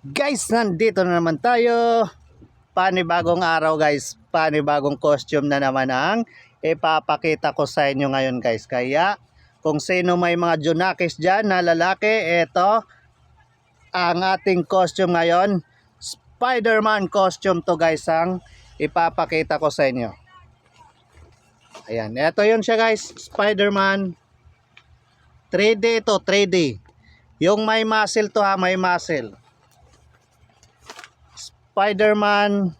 Guys, nandito na naman tayo. Panibagong araw guys. Panibagong costume na naman ang ipapakita ko sa inyo ngayon guys. Kaya kung sino may mga Junakis dyan na lalaki, ito ang ating costume ngayon. Spider-Man costume to guys ang ipapakita ko sa inyo. Ayan, ito yun siya guys. Spider-Man 3D ito, 3D. Yung may muscle to ha, may muscle. Spider-Man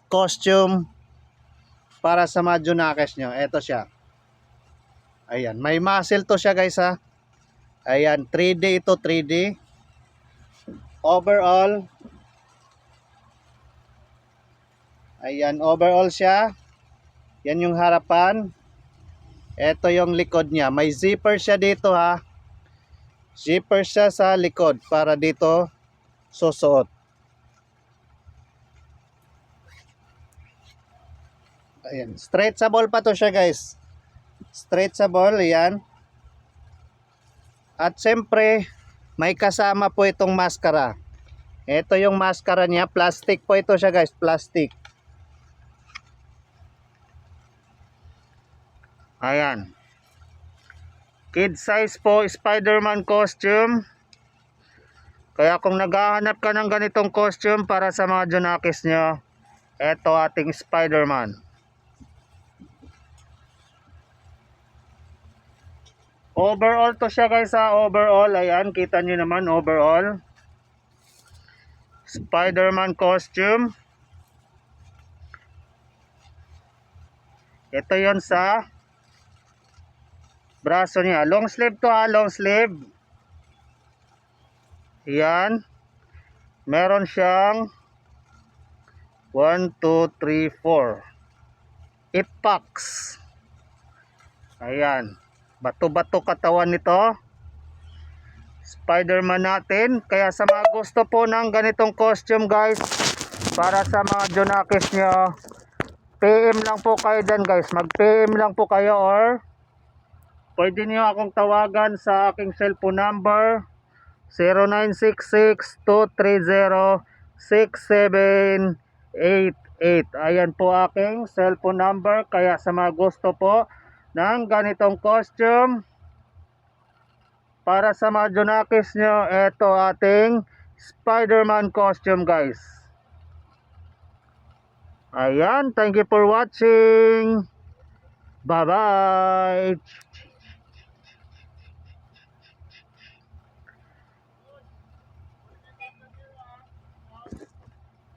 costume para sa mga Junakis nyo. Ito siya. Ayan. May muscle to siya guys ha. Ayan. 3D ito. 3D. Overall. Ayan. Overall siya. Yan yung harapan. Ito yung likod niya. May zipper siya dito ha. Zipper siya sa likod para dito susuot. Ayan, stretchable pa to siya guys. Stretchable, yan. At siyempre, may kasama po itong maskara. Ito yung maskara niya, plastic po ito siya guys, plastic. Ayan. Kid size po, Spider-Man costume. Kaya kung naghahanap ka ng ganitong costume para sa mga Junakis nyo, ito ating Spider-Man. Overall to siya guys ha, overall. Ayan, kita nyo naman, overall. Spider-Man costume. Ito yon sa braso niya. Long sleeve to ha, long sleeve. Ayan. Meron siyang 1, 2, 3, 4 ipaks. Ayan. Bato-bato katawan nito. Spider-Man natin. Kaya sa mga gusto po ng ganitong costume guys, para sa mga Junakis nyo, PM lang po kayo dyan guys. Mag-PM lang po kayo or pwede nyo akong tawagan sa aking cellphone number 0966-230-6788. Ayan po aking cellphone number. Kaya sa mga gusto po ng ganitong costume para sa mga Junakis nyo, ito ating Spider-Man costume guys. Ayan, thank you for watching. Bye bye.